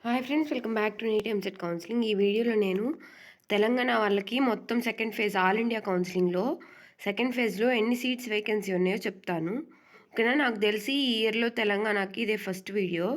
Hi friends, welcome back to NEET EAMCET counselling. ఈ వీడియోలో నేను తెలంగాణ వాళ్ళకి మొత్తం సెకండ్ ఫేజ్ ఆల్ ఇండియా కౌన్సిలింగ్లో సెకండ్ ఫేజ్లో ఎన్ని సీట్స్ వేకెన్సీ ఉన్నాయో చెప్తాను. ఓకేనా? నాకు తెలిసి ఈ ఇయర్లో తెలంగాణకి ఇదే ఫస్ట్ వీడియో.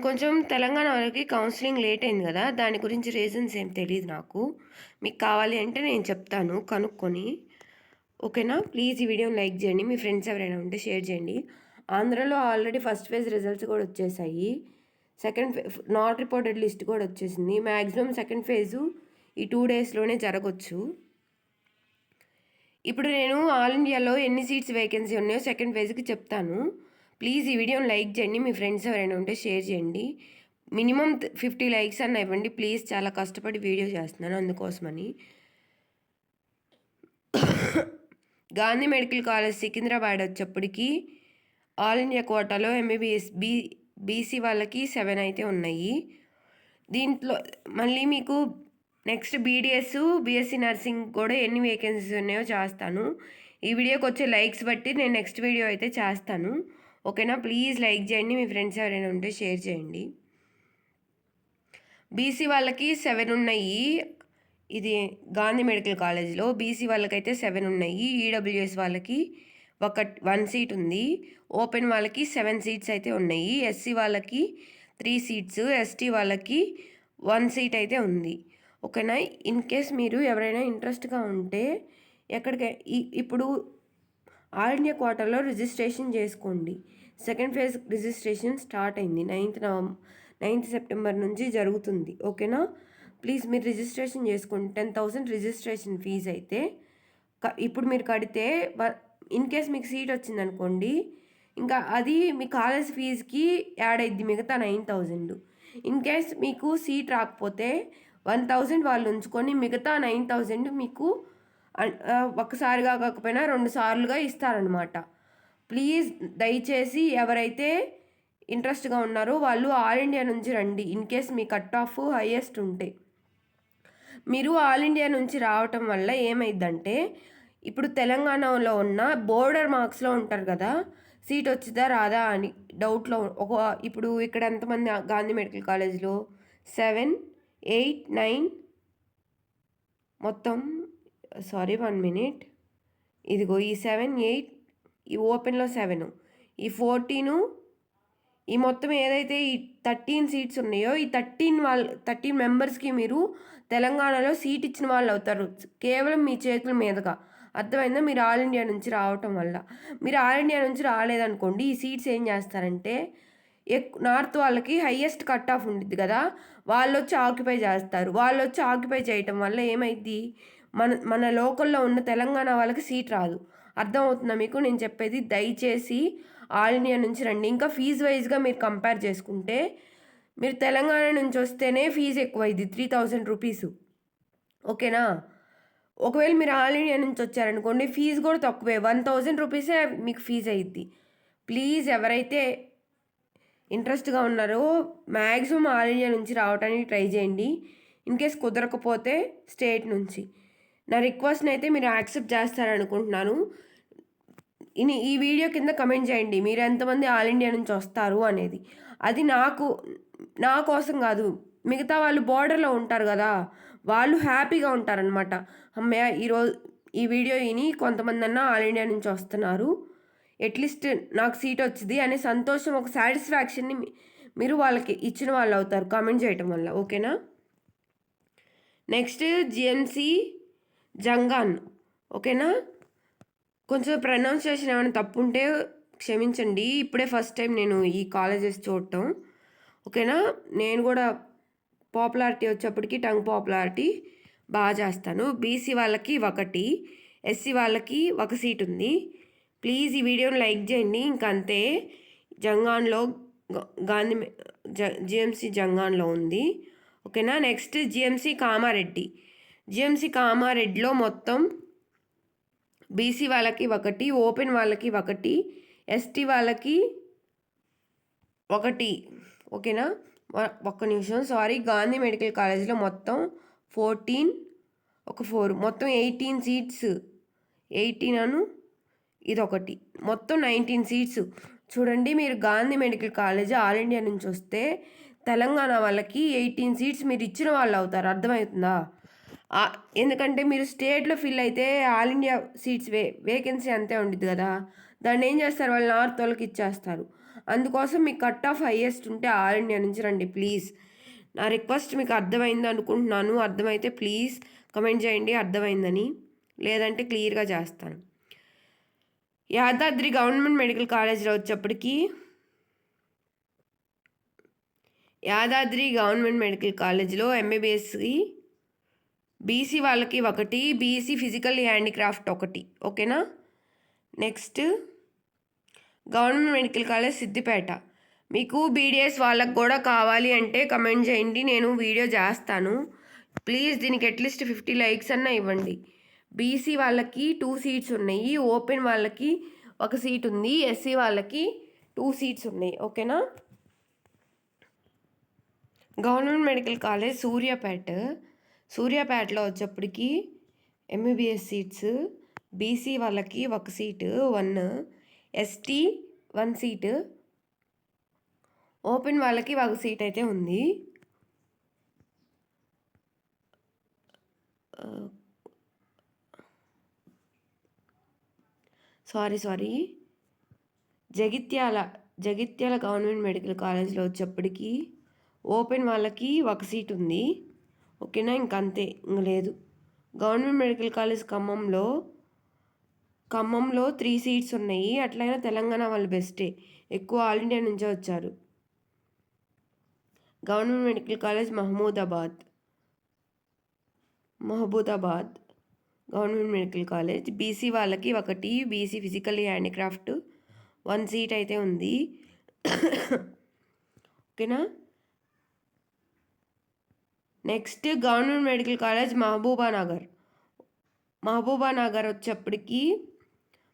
కొంచెం తెలంగాణ వాళ్ళకి కౌన్సిలింగ్ లేట్ అయింది కదా, దాని గురించి రీజన్స్ ఏం తెలియదు నాకు. మీకు కావాలి అంటే నేను చెప్తాను కనుక్కొని. ఓకేనా? ప్లీజ్ ఈ వీడియోని లైక్ చేయండి, మీ ఫ్రెండ్స్ ఎవరైనా ఉంటే షేర్ చేయండి. ఆంధ్రలో ఆల్రెడీ ఫస్ట్ ఫేజ్ రిజల్ట్స్ కూడా వచ్చేసాయి. సెకండ్ నాట్ రిపోర్టెడ్ లిస్ట్ కూడా వచ్చేసింది. మ్యాక్సిమం సెకండ్ ఫేజు ఈ 2 డేస్లోనే జరగవచ్చు. ఇప్పుడు నేను ఆల్ ఇండియాలో ఎన్ని సీట్స్ వేకెన్సీ ఉన్నాయో సెకండ్ ఫేజ్కి చెప్తాను. ప్లీజ్ ఈ వీడియోని లైక్ చేయండి, మీ ఫ్రెండ్స్ ఎవరైనా ఉంటే షేర్ చేయండి. మినిమం 50 లైక్స్ అన్న ఇవ్వండి ప్లీజ్. చాలా కష్టపడి వీడియో చేస్తున్నాను అందుకోసమని. గాంధీ మెడికల్ కాలేజ్ సికింద్రాబాద్ వచ్చేప్పటికి ఆల్ ఇండియా కోటాలో ఎంబీబీఎస్ బీసీ వాళ్ళకి 7 అయితే ఉన్నాయి. దీంట్లో మళ్ళీ మీకు నెక్స్ట్ బీడీఎస్ బీఎస్సీ నర్సింగ్ కూడా ఎన్ని వేకెన్సీస్ ఉన్నాయో చేస్తాను. ఈ వీడియోకి వచ్చే లైక్స్ బట్టి నేను నెక్స్ట్ వీడియో అయితే చేస్తాను. ఓకేనా? ప్లీజ్ లైక్ చేయండి, మీ ఫ్రెండ్స్ ఎవరైనా ఉంటే షేర్ చేయండి. బీసీ వాళ్ళకి 7 ఉన్నాయి. ఇది గాంధీ మెడికల్ కాలేజ్లో బీసీ వాళ్ళకైతే 7 ఉన్నాయి. ఈడబ్ల్యూఎస్ వాళ్ళకి 1 సీట్ ఉంది. ఓపెన్ వాళ్ళకి 7 సీట్స్ అయితే ఉన్నాయి. ఎస్సీ వాళ్ళకి 3 సీట్స్, ఎస్టీ వాళ్ళకి 1 సీట్ అయితే ఉంది. ఓకేనా? ఇన్ కేస్ మీరు ఎవరైనా ఇంట్రెస్ట్గా ఉంటే ఎక్కడికి ఇప్పుడు ఆల్ ఇండియా క్వార్టర్లో రిజిస్ట్రేషన్ చేసుకోండి. సెకండ్ ఫేజ్ రిజిస్ట్రేషన్ స్టార్ట్ అయింది. 9th సెప్టెంబర్ నుంచి జరుగుతుంది. ఓకేనా? ప్లీజ్ మీరు రిజిస్ట్రేషన్ చేసుకోండి. 10,000 రిజిస్ట్రేషన్ ఫీజు అయితే ఇప్పుడు మీరు కడితే ఇన్ కేస్ మీకు సీట్ వచ్చిందనుకోండి, ఇంకా అది మీ కాలేజ్ ఫీజుకి యాడ్ అయ్యిద్ది మిగతా 9,000. ఇన్ కేస్ మీకు సీట్ రాకపోతే 1,000 వాళ్ళు ఉంచుకొని మిగతా 9,000 మీకు ఒక్కసారిగా కాకపోయినా 2 సార్లుగా ఇస్తారనమాట. ప్లీజ్ దయచేసి ఎవరైతే ఇంట్రెస్ట్గా ఉన్నారో వాళ్ళు ఆల్ ఇండియా నుంచి రండి. In case me cut off highest ఉంటే మీరు ఆల్ ఇండియా నుంచి రావటం వల్ల ఏమైందంటే, ఇప్పుడు తెలంగాణలో ఉన్న బోర్డర్ మార్క్స్లో ఉంటారు కదా, సీట్ వచ్చిందా రాదా అని డౌట్లో ఇప్పుడు ఇక్కడ ఎంతమంది గాంధీ మెడికల్ కాలేజ్లో 7, 8, 9 మొత్తం 1 మినిట్. ఇదిగో ఈ 7, 8 ఈ ఓపెన్లో 7, ఈ 14, ఈ మొత్తం ఏదైతే ఈ 13 సీట్స్ ఉన్నాయో ఈ 13 మెంబర్స్కి మీరు తెలంగాణలో సీట్ ఇచ్చిన వాళ్ళు అవుతారు కేవలం మీ చేతుల మీదుగా. అర్థమైందా? మీరు ఆల్ ఇండియా నుంచి రావటం వల్ల. మీరు ఆల్ ఇండియా నుంచి రాలేదనుకోండి, ఈ సీట్స్ ఏం చేస్తారంటే నార్త్ వాళ్ళకి హయ్యెస్ట్ కట్ ఆఫ్ ఉంటుంది కదా, వాళ్ళు వచ్చి ఆక్యుపై చేస్తారు. వాళ్ళు వచ్చి ఆక్యుపై చేయటం వల్ల ఏమైంది, మన లోకల్లో ఉన్న తెలంగాణ వాళ్ళకి సీట్ రాదు. అర్థమవుతుందా మీకు నేను చెప్పేది? దయచేసి ఆల్ ఇండియా నుంచి రండి. ఇంకా ఫీజు వైజ్గా మీరు కంపేర్ చేసుకుంటే మీరు తెలంగాణ నుంచి వస్తేనే ఫీజు ఎక్కువైంది, 3,000 రూపీస్. ఓకేనా? ఒకవేళ మీరు ఆల్ ఇండియా నుంచి వచ్చారనుకోండి, ఫీజు కూడా తక్కువే, 1,000 రూపీసే మీకు ఫీజు అయ్యిద్ది. ప్లీజ్ ఎవరైతే ఇంట్రెస్ట్గా ఉన్నారో మ్యాక్సిమం ఆల్ ఇండియా నుంచి రావడానికి ట్రై చేయండి. ఇన్ కేస్ కుదరకపోతే స్టేట్ నుంచి. నా రిక్వెస్ట్ని అయితే మీరు యాక్సెప్ట్ చేస్తారనుకుంటున్నాను. ఈ వీడియో కింద కమెంట్ చేయండి మీరు ఎంతమంది ఆల్ ఇండియా నుంచి వస్తారు అనేది. అది నా కోసం కాదు, మిగతా వాళ్ళు బోర్డర్లో ఉంటారు కదా, వాళ్ళు హ్యాపీగా ఉంటారనమాట. అమ్మయ్య ఈ వీడియో విని కొంతమంది అన్నా ఆల్ ఇండియా నుంచి వస్తున్నారు, అట్లీస్ట్ నాకు సీట్ వచ్చింది అనే సంతోషం, ఒక సాటిస్ఫాక్షన్ని మీరు వాళ్ళకి ఇచ్చిన వాళ్ళు అవుతారు కామెంట్ చేయటం వల్ల. ఓకేనా? Next GMC Jangaon. ఓకేనా? కొంచెం ప్రొనౌన్సియేషన్ ఏమైనా తప్పు ఉంటే క్షమించండి. ఇప్పుడే ఫస్ట్ టైం నేను ఈ కాలేజెస్ చూడటం. ఓకేనా? నేను కూడా పాపులారిటీ వచ్చేప్పటికి టంగ్ పాపులారిటీ బాగా చేస్తాను. బీసీ వాళ్ళకి 1, ఎస్సీ వాళ్ళకి 1 సీట్ ఉంది. ప్లీజ్ ఈ వీడియోని లైక్ చేయండి. ఇంకంతే. జంగాన్లో గాంధీ జిఎంసి జంగాన్లో ఉంది. ఓకేనా? Next GMC Kamareddy. జిఎంసి కామారెడ్డిలో మొత్తం బీసీ వాళ్ళకి 1, ఓపెన్ వాళ్ళకి 1, ఎస్టీ వాళ్ళకి 1. ఓకేనా? ఒక్క నిమిషం, సారీ. గాంధీ మెడికల్ కాలేజ్లో మొత్తం 14, 4 మొత్తం 18 సీట్స్. 18 అను ఇదొకటి, మొత్తం 19 సీట్స్. చూడండి, మీరు Gandhi medical college all India నుంచి వస్తే తెలంగాణ వాళ్ళకి 18 సీట్స్ మీరు ఇచ్చిన వాళ్ళు అవుతారు. అర్థమవుతుందా? ఎందుకంటే మీరు స్టేట్లో ఫిల్ అయితే ఆల్ ఇండియా సీట్స్ వేకెన్సీ అంతే ఉండిద్ది కదా! దాన్ని ఏం చేస్తారు వాళ్ళు నార్త్ వాళ్ళకి ఇచ్చేస్తారు. అందుకోసం మీకు కట్ ఆఫ్ హైయెస్ట్ ఉంటే ఆల్ ఇండియా నుంచి రండి ప్లీజ్. నా రిక్వెస్ట్ మీకు అర్థమైంది అనుకుంటున్నాను. అర్థమైతే ప్లీజ్ కమెంట్ చేయండి అర్థమైందని. లేదంటే క్లియర్గా చేస్తాను. యాదాద్రి గవర్నమెంట్ మెడికల్ కాలేజ్లో వచ్చేప్పటికి యాదాద్రి గవర్నమెంట్ మెడికల్ కాలేజ్లో ఎంబీబీఎస్కి బీసీ వాళ్ళకి ఒకటి, బీసీ ఫిజికల్ హ్యాండిక్రాఫ్ట్ ఒకటి. ఓకేనా? Next government medical college Siddipet. మీకు బీడీఎస్ వాళ్ళకి కూడా కావాలి అంటే కమెంట్ చేయండి, నేను వీడియో చేస్తాను. ప్లీజ్ దీనికి అట్లీస్ట్ 50 లైక్స్ అన్నా ఇవ్వండి. బీసీ వాళ్ళకి 2 సీట్స్ ఉన్నాయి, ఓపెన్ వాళ్ళకి 1 సీట్ ఉంది, ఎస్సీ వాళ్ళకి 2 సీట్స్ ఉన్నాయి. ఓకేనా? గవర్నమెంట్ మెడికల్ కాలేజ్ సూర్యాపేటలో వచ్చేప్పటికి ఎంబీబీఎస్ సీట్స్ బీసీ వాళ్ళకి 1 సీటు 1, ఎస్టీ 1 సీటు, ఓపెన్ వాళ్ళకి 1 సీట్ అయితే ఉంది. సారీ జగిత్యాల గవర్నమెంట్ మెడికల్ కాలేజ్లో వచ్చేప్పటికి ఓపెన్ వాళ్ళకి 1 సీట్ ఉంది. ఓకేనా? ఇంకంతే, ఇంక లేదు. గవర్నమెంట్ మెడికల్ కాలేజ్ ఖమ్మంలో 3 సీట్స్ ఉన్నాయి. అట్లయినా తెలంగాణ వాళ్ళు బెస్టే, ఎక్కువ ఆల్ ఇండియా నుంచే వచ్చారు. Government medical college Mahabubabad government medical college BC వాళ్ళకి 1, బీసీ ఫిజికల్ హ్యాండిక్రాఫ్ట్ 1 సీట్ అయితే ఉంది. ఓకేనా? Next government medical college Mahabubnagar వచ్చేప్పటికి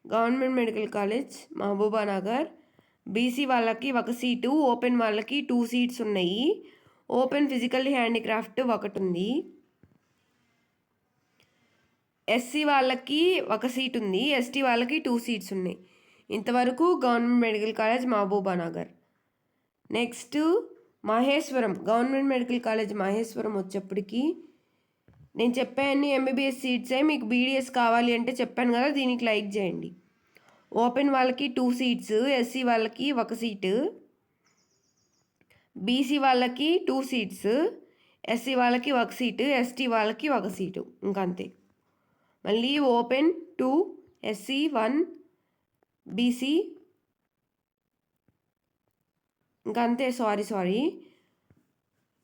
government medical college Mahabubnagar BC వాళ్ళకి 1 సీటు, ఓపెన్ వాళ్ళకి 2 సీట్స్ ఉన్నాయి. ఓపెన్ ఫిజికల్ హ్యాండిక్రాఫ్ట్ 1 ఉంది. ఎస్సీ వాళ్ళకి 1 సీట్ ఉంది, ఎస్టీ వాళ్ళకి 2 సీట్స్ ఉన్నాయి. ఇంతవరకు government medical college Mahabubnagar. Next Maheshwaram government medical college Maheshwaram వచ్చేప్పటికి నేను చెప్పాను ఎంబీబీఎస్ సీట్సే. మీకు బీడీఎస్ కావాలి అంటే చెప్పాను కదా, దీనికి లైక్ చేయండి. ఓపెన్ వాళ్ళకి 2 సీట్స్, ఎస్సీ వాళ్ళకి 1 సీటు, బీసీ వాళ్ళకి 2 సీట్స్, ఎస్సీ వాళ్ళకి 1 సీటు, ఎస్టీ వాళ్ళకి 1 సీటు. ఇంకంతే. మళ్ళీ ఓపెన్ 2, ఎస్సీ 1, బీసీ ఇంకంతే. సారీ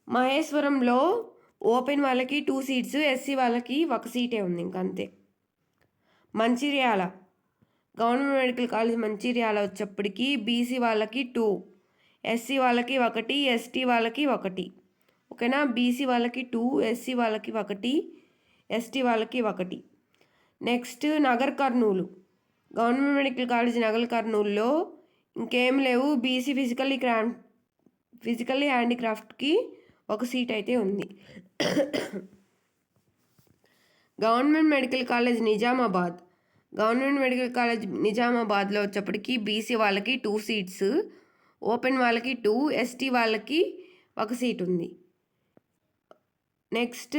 మహేశ్వరంలో ఓపెన్ వాళ్ళకి 2 సీట్స్, ఎస్సీ వాళ్ళకి 1 సీటే ఉంది. ఇంకంతే. Mancherial government medical college Mancherial వచ్చేప్పటికి బీసీ వాళ్ళకి 2, ఎస్సీ వాళ్ళకి 1, ఎస్టీ వాళ్ళకి 1. ఓకేనా? బీసీ వాళ్ళకి 2, ఎస్సీ వాళ్ళకి 1, ఎస్టీ వాళ్ళకి 1. Next Nagar Kurnool government medical college Nagar కర్నూలులో ఇంకేం లేవు. బీసీ ఫిజికల్లీ హ్యాండిక్రాఫ్ట్కి 1 సీట్ అయితే ఉంది. గవర్నమెంట్ మెడికల్ కాలేజ్ నిజామాబాద్లో వచ్చేప్పటికి బీసీ వాళ్ళకి 2 సీట్స్, ఓపెన్ వాళ్ళకి 2, ఎస్టీ వాళ్ళకి 1 సీట్ ఉంది. నెక్స్ట్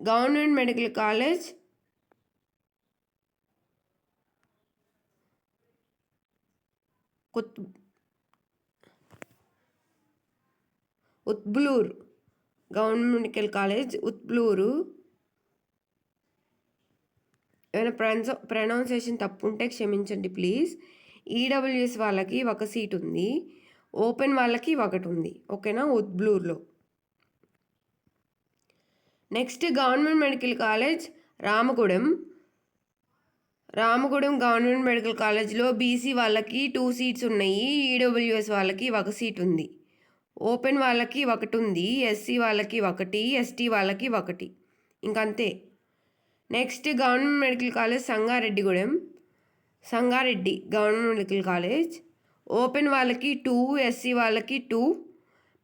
గవర్నమెంట్ మెడికల్ కాలేజ్ ఉత్బ్లూర్ గవర్నమెంట్ మెడికల్ కాలేజ్ ఉత్బ్లూరు. ఏమైనా ప్రొనౌన్సియేషన్ తప్పు ఉంటే క్షమించండి ప్లీజ్. ఈడబ్ల్యూఎస్ వాళ్ళకి 1 సీట్ ఉంది, ఓపెన్ వాళ్ళకి 1 ఉంది. ఓకేనా? ఉత్బ్లూర్లో. Next government medical college Ramagundam government medical కాలేజ్లో బీసీ వాళ్ళకి 2 సీట్స్ ఉన్నాయి, ఈడబ్ల్యూఎస్ వాళ్ళకి 1 సీట్ ఉంది, ఓపెన్ వాళ్ళకి 1 ఉంది, ఎస్సీ వాళ్ళకి 1, ఎస్టీ వాళ్ళకి 1. ఇంకంతే. Next government medical college Sangareddy government medical college open వాళ్ళకి 2, ఎస్సీ వాళ్ళకి 2,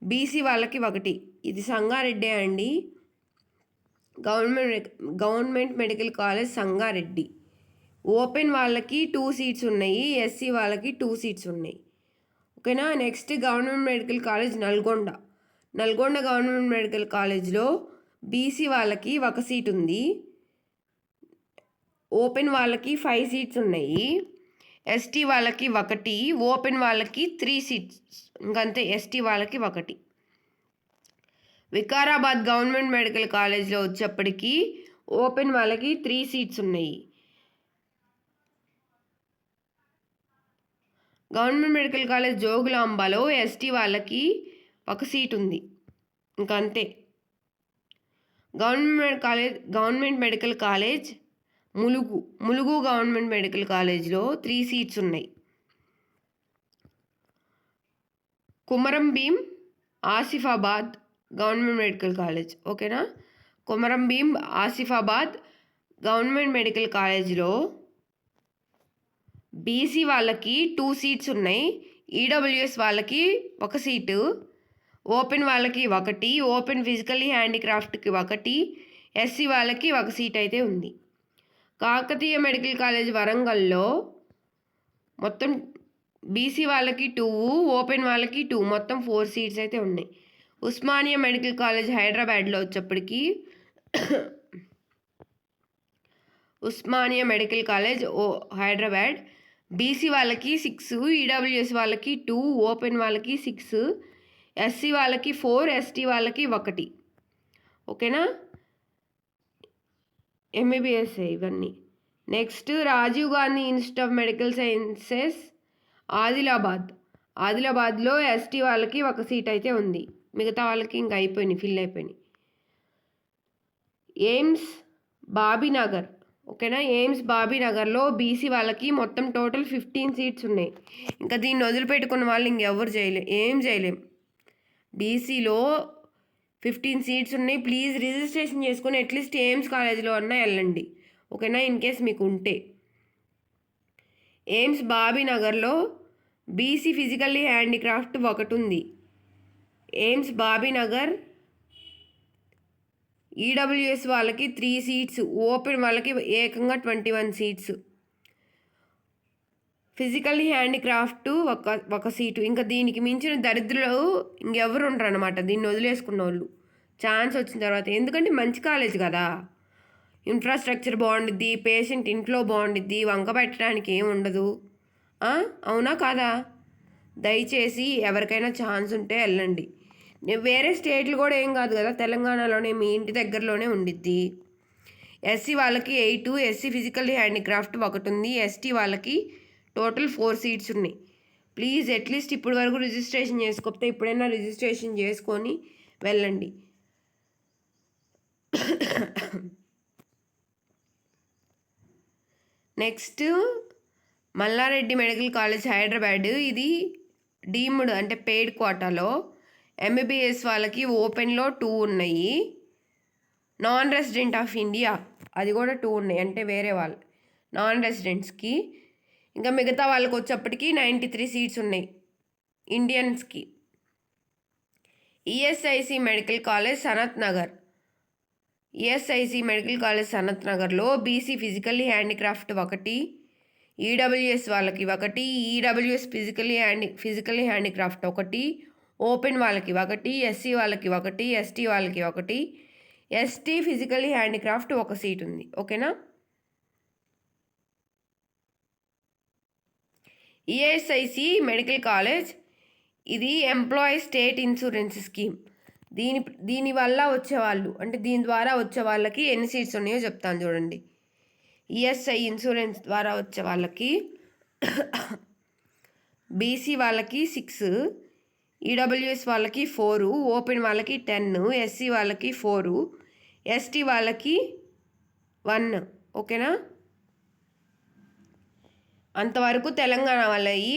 బీసీ వాళ్ళకి 1. ఇది సంగారెడ్డి అండి. Government medical college Sangareddy open వాళ్ళకి 2 సీట్స్ ఉన్నాయి, ఎస్సీ వాళ్ళకి 2 సీట్స్ ఉన్నాయి. ఓకేనా. Next government medical college Nalgonda. Nalgonda government medical కాలేజ్లో బీసీ వాళ్ళకి ఒక సీట్ ఉంది. ఓపెన్ వాళ్ళకి 5 సీట్స్ ఉన్నాయి. ఎస్టీ వాళ్ళకి 1, ఓపెన్ వాళ్ళకి 3 సీట్స్, ఇంకంతే. ఎస్టీ వాళ్ళకి 1. వికారాబాద్ గవర్నమెంట్ మెడికల్ కాలేజ్లో వచ్చేప్పటికి ఓపెన్ వాళ్ళకి 3 సీట్స్ ఉన్నాయి. గవర్నమెంట్ మెడికల్ కాలేజ్ జోగులాంబలో ఎస్టీ వాళ్ళకి 1 సీట్ ఉంది, ఇంకంతే. Government medical college Mulugu government medical కాలేజ్లో 3 సీట్స్ ఉన్నాయి. Komaram Bheem Asifabad government medical college, ఓకేనా. కుమరం భీం ఆసిఫాబాద్ గవర్నమెంట్ మెడికల్ కాలేజ్లో బీసీ వాళ్ళకి 2 సీట్స్ ఉన్నాయి. ఈడబ్ల్యూఎస్ వాళ్ళకి 1 సీటు, ఓపెన్ వాళ్ళకి 1, ఓపెన్ ఫిజికల్లీ హ్యాండిక్రాఫ్ట్కి 1, ఎస్సీ వాళ్ళకి 1 సీట్ అయితే ఉంది. కాకతీయ మెడికల్ కాలేజ్ వరంగల్లో మొత్తం బీసీ వాళ్ళకి 2, ఓపెన్ వాళ్ళకి 2, మొత్తం 4 సీట్స్ అయితే ఉన్నాయి. ఉస్మానియా మెడికల్ కాలేజ్ హైదరాబాద్లో వచ్చేప్పటికి Osmania medical college Hyderabad BC వాళ్ళకి 6, ఈడబ్ల్యూఎస్ వాళ్ళకి 2, ఓపెన్ వాళ్ళకి 6, ఎస్సీ వాళ్ళకి 4, ఎస్టీ వాళ్ళకి 1, ఓకేనా. ఎంబీబీఎస్ ఇవన్నీ. Next Rajiv Gandhi institute of medical sciences ఆదిలాబాద్లో ఎస్టీ వాళ్ళకి 1 సీట్ అయితే ఉంది. మిగతా వాళ్ళకి ఇంకా అయిపోయినాయి, ఫిల్ అయిపోయినాయి. ఎయిమ్స్ బాబీనగర్, ఓకేనా. ఎయిమ్స్ బాబీనగర్లో బీసీ వాళ్ళకి మొత్తం టోటల్ 15 సీట్స్ ఉన్నాయి. ఇంకా దీన్ని వదిలిపెట్టుకున్న వాళ్ళు ఇంకెవరు ఏం చేయలేం. బీసీలో 15 సీట్స్ ఉన్నాయి. ప్లీజ్ రిజిస్ట్రేషన్ చేసుకొని అట్లీస్ట్ ఎయిమ్స్ కాలేజ్లో అన్నా వెళ్ళండి, ఓకేనా, ఇన్ కేస్ మీకు ఉంటే. ఎయిమ్స్ బాబీనగర్లో బీసీ ఫిజికల్లీ హ్యాండిక్రాఫ్ట్ 1 ఉంది. ఎయిమ్స్ బాబీనగర్ ఈడబ్ల్యూఎస్ వాళ్ళకి 3 సీట్స్, ఓపెన్ వాళ్ళకి ఏకంగా 21 సీట్స్, ఫిజికల్లీ హ్యాండిక్రాఫ్ట్ 1 సీటు. ఇంకా దీనికి మించిన దరిద్రులు ఇంకెవరు ఉండరు అనమాట, దీన్ని వదిలేసుకున్న వాళ్ళు ఛాన్స్ వచ్చిన తర్వాత. ఎందుకంటే మంచి కాలేజ్ కదా, ఇన్ఫ్రాస్ట్రక్చర్ బాగుండిద్ది, పేషెంట్ ఇంట్లో బాగుండిద్ది, వంక పెట్టడానికి ఏమి ఉండదు. అవునా కాదా? దయచేసి ఎవరికైనా ఛాన్స్ ఉంటే వెళ్ళండి. వేరే స్టేట్లు కూడా ఏం కాదు కదా, తెలంగాణలోనే మీ ఇంటి దగ్గరలోనే ఉండిద్ది. ఎస్సీ వాళ్ళకి 8, ఎస్సీ ఫిజికల్లీ హ్యాండిక్రాఫ్ట్ 1 ఉంది. ఎస్టీ వాళ్ళకి టోటల్ 4 సీట్స్ ఉన్నాయి. ప్లీజ్ అట్లీస్ట్ ఇప్పటి వరకు రిజిస్ట్రేషన్ చేసుకోకపోతే ఇప్పుడైనా రిజిస్ట్రేషన్ చేసుకొని వెళ్ళండి. Next Malla Reddy medical college Hyderabad. ఇది డీమ్డ్ అంటే పెయిడ్ కోటాలో ఎంబీబీఎస్ వాళ్ళకి ఓపెన్లో 2 ఉన్నాయి. నాన్ రెసిడెంట్ ఆఫ్ ఇండియా అది కూడా 2 ఉన్నాయి, అంటే వేరే వాళ్ళు నాన్ రెసిడెంట్స్కి. ఇంకా మిగతా వాళ్ళకి వచ్చేప్పటికి 93 సీట్స్ ఉన్నాయి ఇండియన్స్కి. ESIC medical college Sanath Nagar. ESIC medical college Sanath నగర్లో బీసీ ఫిజికల్లీ హ్యాండిక్రాఫ్ట్ 1, ఈడబ్ల్యూఎస్ వాళ్ళకి 1, ఈడబ్ల్యూఎస్ ఫిజికల్లీ హ్యాండిక్రాఫ్ట్ 1, ఓపెన్ వాళ్ళకి 1, ఎస్సీ వాళ్ళకి 1, ఎస్టీ వాళ్ళకి 1, ఎస్టీ ఫిజికల్లీ హ్యాండిక్రాఫ్ట్ 1 సీట్ ఉంది, ఓకేనా. ఈఎస్ఐసి మెడికల్ కాలేజ్ ఇది ఎంప్లాయీ స్టేట్ ఇన్సూరెన్స్ స్కీమ్. దీనివల్ల వచ్చేవాళ్ళు అంటే దీని ద్వారా వచ్చే వాళ్ళకి ఎన్ని సీట్స్ ఉన్నాయో చెప్తాను చూడండి. ఈఎస్ఐ ఇన్సూరెన్స్ ద్వారా వచ్చే వాళ్ళకి బీసీ వాళ్ళకి 6, ఈడబ్ల్యూఎస్ వాళ్ళకి 4, ఓపెన్ వాళ్ళకి 10, ఎస్సీ వాళ్ళకి 4, ఎస్టీ వాళ్ళకి 1, ఓకేనా. అంతవరకు తెలంగాణ వాళ్ళవి.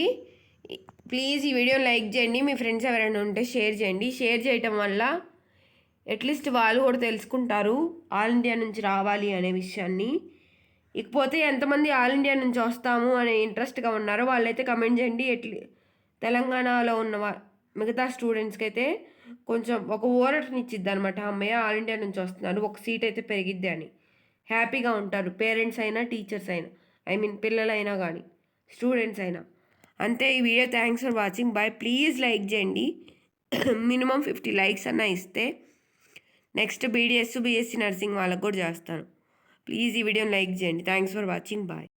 ప్లీజ్ ఈ వీడియో లైక్ చేయండి, మీ ఫ్రెండ్స్ ఎవరైనా ఉంటే షేర్ చేయండి. షేర్ చేయటం వల్ల అట్లీస్ట్ వాళ్ళు కూడా తెలుసుకుంటారు ఆల్ ఇండియా నుంచి రావాలి అనే విషయాన్ని. ఇకపోతే ఎంతమంది ఆల్ ఇండియా నుంచి వస్తాము అనే ఇంట్రెస్ట్గా ఉన్నారో వాళ్ళైతే కమెంట్ చేయండి. తెలంగాణలో ఉన్న మిగతా స్టూడెంట్స్కి అయితే కొంచెం ఒక ఊరటనిచ్చిద్ది అనమాట, అమ్మయ్య ఆల్ ఇండియా నుంచి వస్తున్నారు, 1 సీట్ అయితే పెరిగిద్ది అని హ్యాపీగా ఉంటారు. పేరెంట్స్ అయినా టీచర్స్ అయినా, పిల్లలైనా కానీ స్టూడెంట్స్ అయినా. అంతే ఈ video. Thanks for watching. Bye. Please like చేయండి. మినిమం 50 లైక్స్ అన్నా ఇస్తే నెక్స్ట్ బీడీఎస్ బీఎస్సీ నర్సింగ్ వాళ్ళకు కూడా చేస్తాను. ప్లీజ్ ఈ వీడియోని లైక్ చేయండి. Thanks for watching. బాయ్.